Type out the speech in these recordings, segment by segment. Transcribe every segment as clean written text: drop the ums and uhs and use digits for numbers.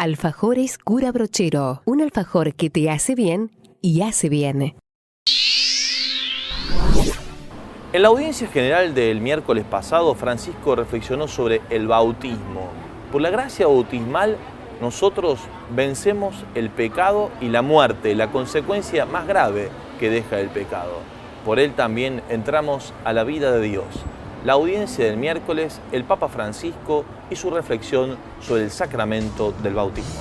Alfajores Cura Brochero. Un alfajor que te hace bien y hace bien. En la audiencia general del miércoles pasado, Francisco reflexionó sobre el bautismo. Por la gracia bautismal, nosotros vencemos el pecado y la muerte, la consecuencia más grave que deja el pecado. Por él también entramos a la vida de Dios. La audiencia del miércoles, el Papa Francisco y su reflexión sobre el sacramento del bautismo.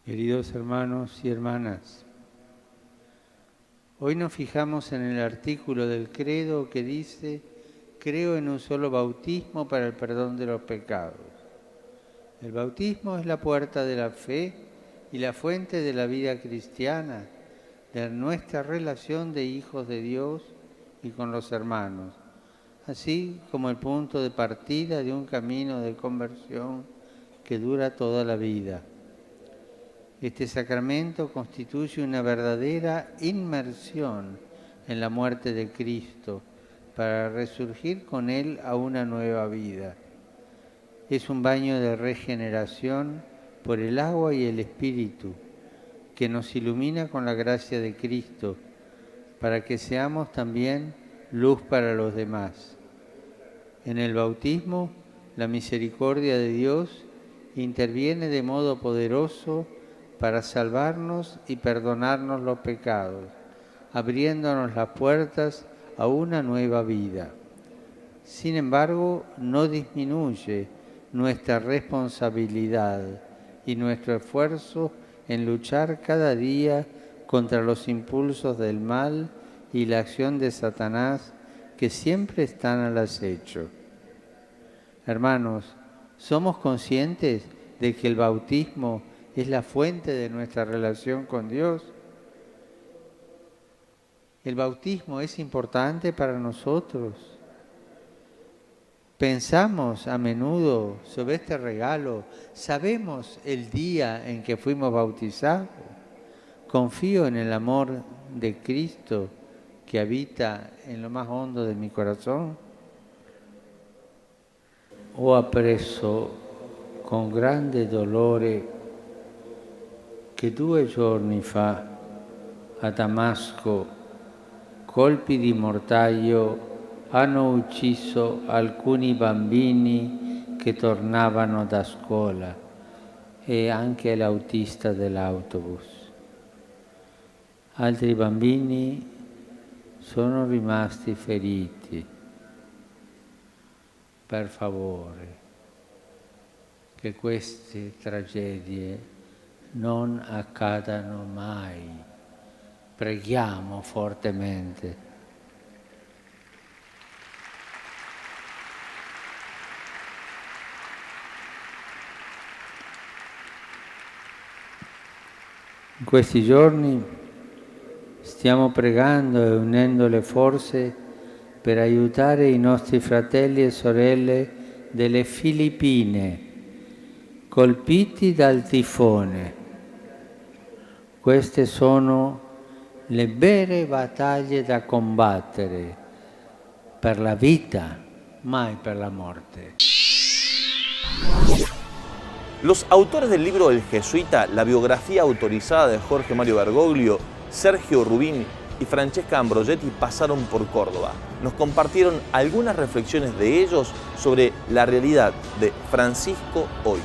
Queridos hermanos y hermanas, hoy nos fijamos en el artículo del credo que dice: creo en un solo bautismo para el perdón de los pecados. El bautismo es la puerta de la fe y la fuente de la vida cristiana, de nuestra relación de hijos de Dios y con los hermanos, así como el punto de partida de un camino de conversión que dura toda la vida. Este sacramento constituye una verdadera inmersión en la muerte de Cristo para resurgir con Él a una nueva vida. Es un baño de regeneración por el agua y el Espíritu que nos ilumina con la gracia de Cristo para que seamos también luz para los demás. En el bautismo, la misericordia de Dios interviene de modo poderoso para salvarnos y perdonarnos los pecados, abriéndonos las puertas a una nueva vida. Sin embargo, no disminuye nuestra responsabilidad y nuestro esfuerzo en luchar cada día contra los impulsos del mal y la acción de Satanás que siempre están al acecho. Hermanos, ¿somos conscientes de que el bautismo es la fuente de nuestra relación con Dios? El bautismo es importante para nosotros. Pensamos a menudo sobre este regalo. ¿Sabemos el día en que fuimos bautizados? Confío en el amor de Cristo que habita en lo más hondo de mi corazón. Ho appreso con grande dolore che 2 giorni fa a Damasco colpi di mortaio hanno ucciso alcuni bambini che tornavano da scuola e anche l'autista dell'autobus. Altri bambini sono rimasti feriti. Per favore, che queste tragedie non accadano mai. Preghiamo fortemente. In questi giorni stiamo pregando e unendo le forze per aiutare i nostri fratelli e sorelle delle Filippine, colpiti dal tifone. Queste sono le vere battaglie da combattere per la vita, mai per la muerte. Los autores del libro del jesuita, la biografía autorizada de Jorge Mario Bergoglio, Sergio Rubín y Francesca Ambrogetti pasaron por Córdoba. Nos compartieron algunas reflexiones de ellos sobre la realidad de Francisco hoy.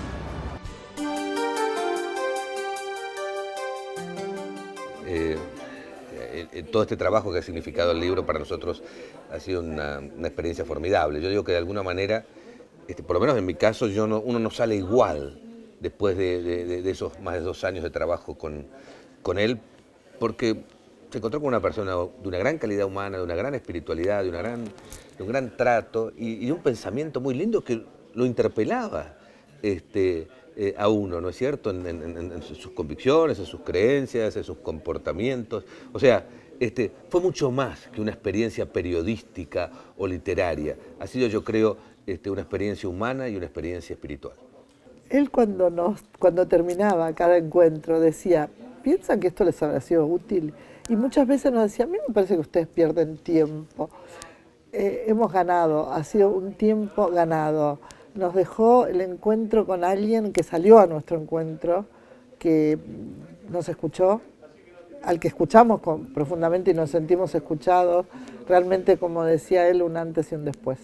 Todo este trabajo que ha significado el libro para nosotros ha sido una experiencia formidable. Yo digo que de alguna manera, por lo menos en mi caso, uno no sale igual después de esos más de 2 años de trabajo con él, porque se encontró con una persona de una gran calidad humana, de una gran espiritualidad, de un gran trato y de un pensamiento muy lindo que lo interpelaba a uno, ¿no es cierto?, en sus convicciones, en sus creencias, en sus comportamientos. O sea, fue mucho más que una experiencia periodística o literaria. Ha sido, yo creo, una experiencia humana y una experiencia espiritual. Él cuando terminaba cada encuentro decía: ¿piensan que esto les habrá sido útil? Y muchas veces nos decía, a mí me parece que ustedes pierden tiempo. Hemos ganado, ha sido un tiempo ganado. Nos dejó el encuentro con alguien que salió a nuestro encuentro, que nos escuchó, al que escuchamos profundamente y nos sentimos escuchados, realmente, como decía él, un antes y un después.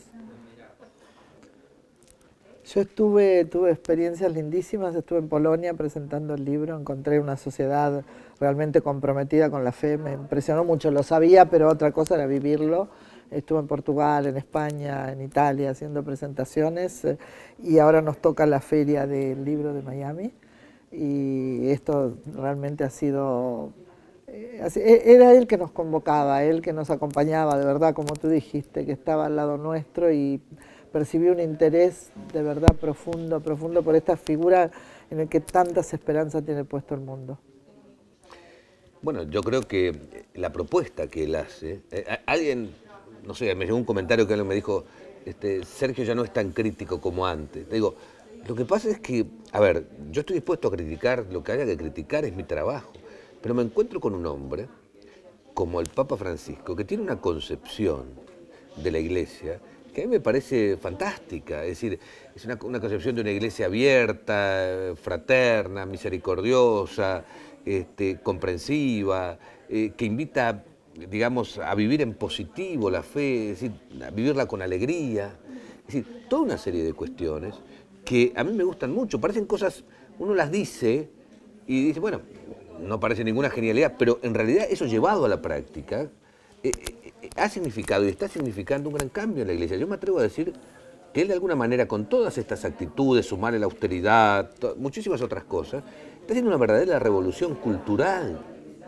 Yo tuve experiencias lindísimas, estuve en Polonia presentando el libro, encontré una sociedad realmente comprometida con la fe, me impresionó mucho, lo sabía, pero otra cosa era vivirlo. Estuve en Portugal, en España, en Italia haciendo presentaciones y ahora nos toca la feria del libro de Miami y esto realmente ha sido... Era él que nos convocaba, él que nos acompañaba, de verdad, como tú dijiste, que estaba al lado nuestro y percibí un interés de verdad profundo, profundo por esta figura en el que tantas esperanzas tiene puesto el mundo. Bueno, yo creo que la propuesta que él hace, alguien, no sé, me llegó un comentario que él me dijo, Sergio ya no es tan crítico como antes. Le digo, lo que pasa es que, a ver, yo estoy dispuesto a criticar lo que haya que criticar, es mi trabajo, pero me encuentro con un hombre como el Papa Francisco, que tiene una concepción de la Iglesia que a mí me parece fantástica, es decir, es una concepción de una iglesia abierta, fraterna, misericordiosa, comprensiva, que invita, digamos, a vivir en positivo la fe, es decir, a vivirla con alegría, es decir, toda una serie de cuestiones que a mí me gustan mucho, parecen cosas, uno las dice y dice, bueno, no parece ninguna genialidad, pero en realidad eso llevado a la práctica, ha significado y está significando un gran cambio en la Iglesia. Yo me atrevo a decir que él de alguna manera con todas estas actitudes, sumarle la austeridad, muchísimas otras cosas, está haciendo una verdadera revolución cultural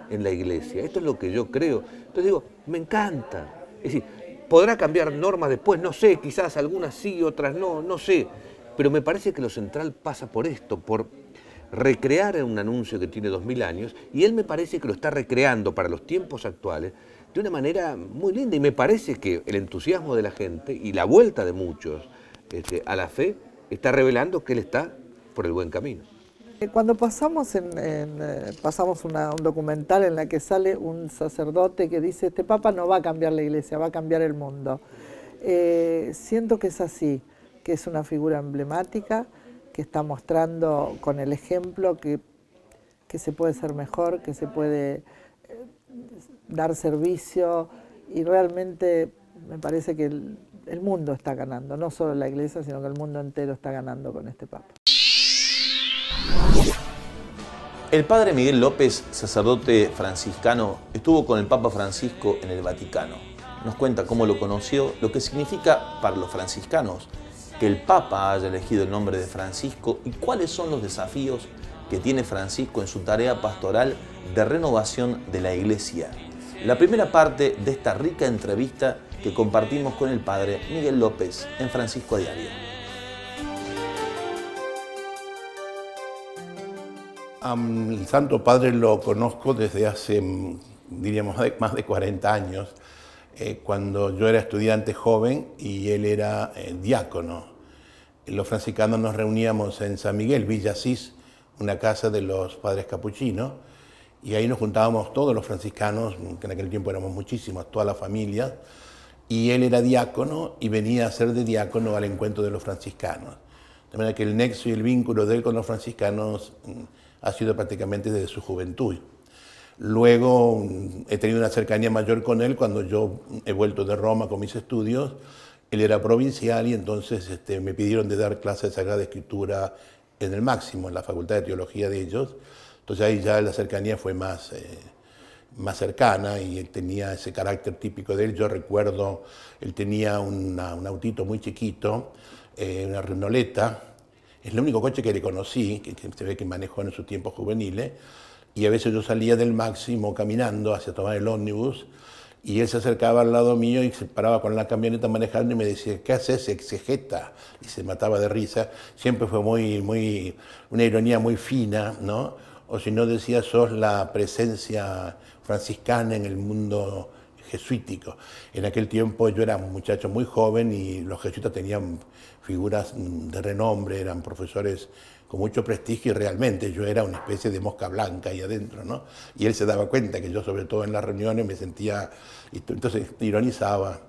en la Iglesia. Esto es lo que yo creo. Entonces digo, me encanta. Es decir, podrá cambiar normas después, no sé, quizás algunas sí, otras no, no sé. Pero me parece que lo central pasa por esto, por recrear un anuncio que tiene 2000 años, y él me parece que lo está recreando para los tiempos actuales de una manera muy linda, y me parece que el entusiasmo de la gente y la vuelta de muchos a la fe está revelando que él está por el buen camino. Cuando pasamos un documental en la que sale un sacerdote que dice, este Papa no va a cambiar la Iglesia, va a cambiar el mundo. Siento que es así, que es una figura emblemática, que está mostrando con el ejemplo que se puede ser mejor, que se puede dar servicio, y realmente me parece que el mundo está ganando, no solo la Iglesia, sino que el mundo entero está ganando con este Papa. El padre Miguel López, sacerdote franciscano, estuvo con el Papa Francisco en el Vaticano. Nos cuenta cómo lo conoció, lo que significa para los franciscanos que el Papa haya elegido el nombre de Francisco y cuáles son los desafíos que tiene Francisco en su tarea pastoral de renovación de la Iglesia. La primera parte de esta rica entrevista que compartimos con el padre Miguel López en Francisco a Diario. El Santo Padre lo conozco desde hace, diríamos, más de 40 años, cuando yo era estudiante joven y él era diácono. Los franciscanos nos reuníamos en San Miguel, Villa Asís, una casa de los padres capuchinos, y ahí nos juntábamos todos los franciscanos, que en aquel tiempo éramos muchísimos, toda la familia, y él era diácono y venía a ser de diácono al encuentro de los franciscanos. De manera que el nexo y el vínculo de él con los franciscanos ha sido prácticamente desde su juventud. Luego he tenido una cercanía mayor con él cuando yo he vuelto de Roma con mis estudios. Él era provincial y entonces me pidieron de dar clases de Sagrada Escritura en el Máximo, en la Facultad de Teología de ellos. Entonces ahí ya la cercanía fue más cercana y él tenía ese carácter típico de él. Yo recuerdo, él tenía un autito muy chiquito, una Renoleta. Es el único coche que le conocí, que se ve que manejó en sus tiempos juveniles. Y a veces yo salía del Máximo caminando hacia tomar el ómnibus y él se acercaba al lado mío y se paraba con la camioneta manejando y me decía, ¿qué haces, exegeta? Y se mataba de risa. Siempre fue una ironía muy fina, ¿no? O si no decía, sos la presencia franciscana en el mundo jesuítico. En aquel tiempo yo era un muchacho muy joven y los jesuitas tenían figuras de renombre, eran profesores con mucho prestigio y realmente yo era una especie de mosca blanca ahí adentro, ¿no? Y él se daba cuenta que yo, sobre todo en las reuniones, me sentía, entonces ironizaba.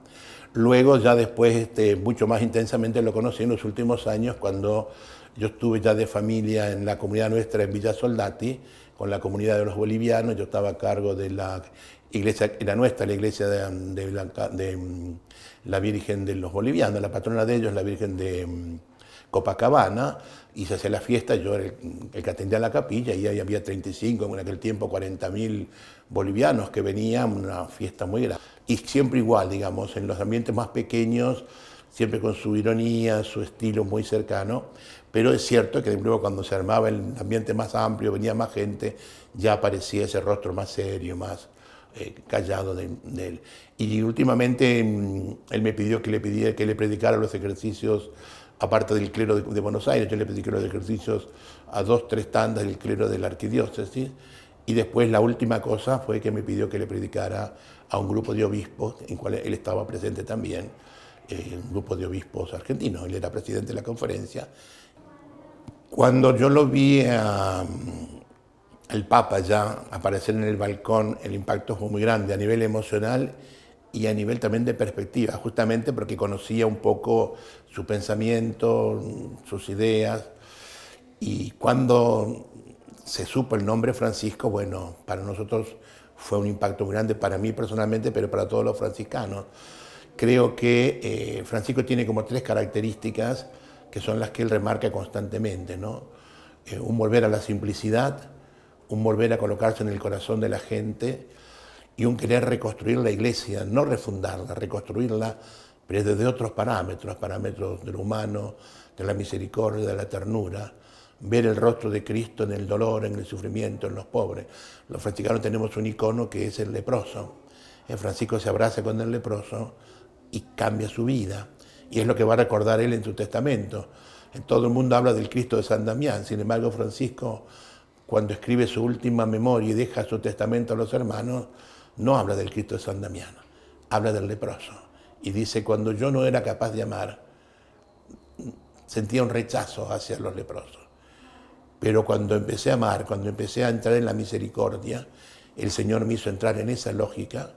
Luego ya después, mucho más intensamente lo conocí en los últimos años cuando yo estuve ya de familia en la comunidad nuestra en Villa Soldati, con la comunidad de los bolivianos. Yo estaba a cargo de la iglesia, era nuestra, la iglesia de la Virgen de los bolivianos, la patrona de ellos, la Virgen de Copacabana, y se hacía la fiesta, yo era el que atendía la capilla, y ahí había 35, en aquel tiempo 40.000 bolivianos que venían, una fiesta muy grande. Y siempre igual, digamos, en los ambientes más pequeños, siempre con su ironía, su estilo muy cercano, pero es cierto que de nuevo cuando se armaba el ambiente más amplio, venía más gente, ya aparecía ese rostro más serio, más callado de él. Y últimamente él me pidió que le predicara los ejercicios, aparte del clero de Buenos Aires, yo le pedí que los ejercicios a 2, 3 tandas del clero de la arquidiócesis, y después la última cosa fue que me pidió que le predicara a un grupo de obispos, en cual él estaba presente también, un grupo de obispos argentinos, él era presidente de la conferencia. Cuando yo lo vi al Papa ya aparecer en el balcón, el impacto fue muy grande a nivel emocional y a nivel también de perspectiva, justamente porque conocía un poco su pensamiento, sus ideas, y cuando se supo el nombre Francisco, bueno, para nosotros fue un impacto muy grande, para mí personalmente, pero para todos los franciscanos. Creo que Francisco tiene como 3 características que son las que él remarca constantemente, ¿no? Un volver a la simplicidad, un volver a colocarse en el corazón de la gente y un querer reconstruir la iglesia, no refundarla, reconstruirla, pero desde otros parámetros de lo humano, de la misericordia, de la ternura, ver el rostro de Cristo en el dolor, en el sufrimiento, en los pobres. Los franciscanos tenemos un icono que es el leproso. Francisco se abraza con el leproso y cambia su vida. Y es lo que va a recordar él en su testamento. Todo el mundo habla del Cristo de San Damián, sin embargo Francisco, cuando escribe su última memoria y deja su testamento a los hermanos, no habla del Cristo de San Damián, habla del leproso. Y dice, cuando yo no era capaz de amar, sentía un rechazo hacia los leprosos. Pero cuando empecé a amar, cuando empecé a entrar en la misericordia, el Señor me hizo entrar en esa lógica.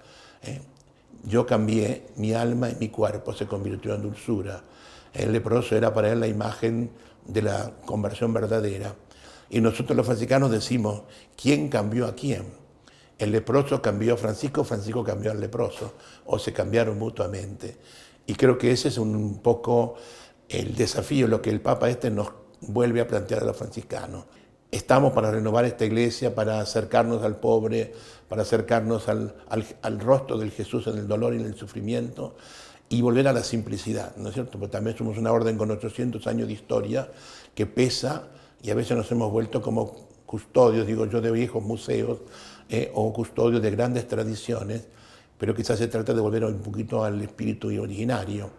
Yo cambié, mi alma y mi cuerpo se convirtió en dulzura. El leproso era para él la imagen de la conversión verdadera. Y nosotros los franciscanos decimos, ¿quién cambió a quién? El leproso cambió a Francisco, Francisco cambió al leproso, o se cambiaron mutuamente. Y creo que ese es un poco el desafío, lo que el Papa nos vuelve a plantear a los franciscanos. Estamos para renovar esta iglesia, para acercarnos al pobre, para acercarnos al rostro del Jesús en el dolor y en el sufrimiento y volver a la simplicidad, ¿no es cierto? Porque también somos una orden con 800 años de historia que pesa y a veces nos hemos vuelto como custodios, digo yo, de viejos museos o custodios de grandes tradiciones, pero quizás se trata de volver un poquito al espíritu originario.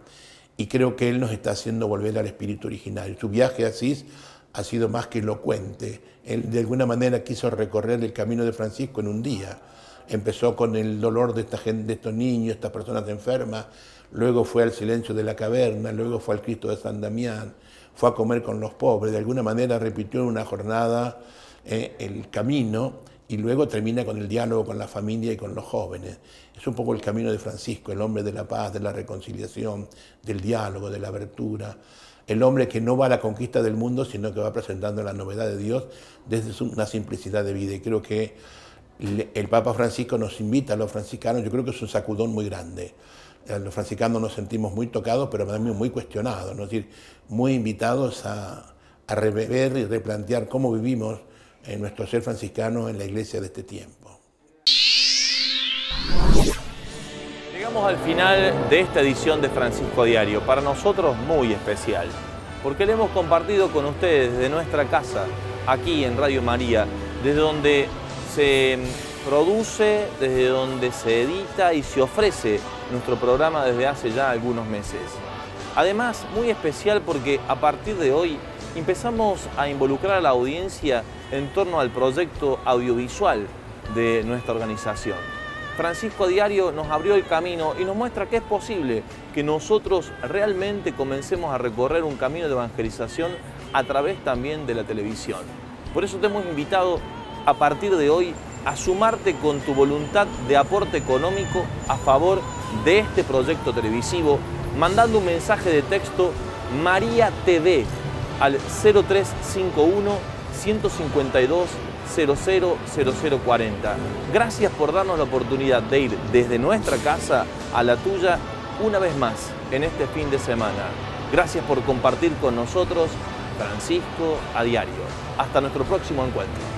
Y creo que él nos está haciendo volver al espíritu originario. Su viaje a Asís ha sido más que elocuente. Él de alguna manera quiso recorrer el camino de Francisco en un día. Empezó con el dolor de esta gente, de estos niños, estas personas enfermas, luego fue al silencio de la caverna, luego fue al Cristo de San Damián, fue a comer con los pobres, de alguna manera repitió en una jornada el camino y luego termina con el diálogo con la familia y con los jóvenes. Es un poco el camino de Francisco, el hombre de la paz, de la reconciliación, del diálogo, de la abertura. El hombre que no va a la conquista del mundo, sino que va presentando la novedad de Dios desde una simplicidad de vida. Y creo que el Papa Francisco nos invita a los franciscanos, yo creo que es un sacudón muy grande. Los franciscanos nos sentimos muy tocados, pero también muy cuestionados, ¿no? Es decir, muy invitados a rever y replantear cómo vivimos en nuestro ser franciscano en la iglesia de este tiempo. Llegamos al final de esta edición de Francisco Diario, para nosotros muy especial, porque le hemos compartido con ustedes desde nuestra casa, aquí en Radio María, desde donde se produce, desde donde se edita y se ofrece nuestro programa desde hace ya algunos meses. Además, muy especial porque a partir de hoy empezamos a involucrar a la audiencia en torno al proyecto audiovisual de nuestra organización. Francisco a diario nos abrió el camino y nos muestra que es posible que nosotros realmente comencemos a recorrer un camino de evangelización a través también de la televisión. Por eso te hemos invitado a partir de hoy a sumarte con tu voluntad de aporte económico a favor de este proyecto televisivo, mandando un mensaje de texto María TV al 0351 152 000040. Gracias por darnos la oportunidad de ir desde nuestra casa a la tuya una vez más en este fin de semana. Gracias por compartir con nosotros Francisco a diario. Hasta nuestro próximo encuentro.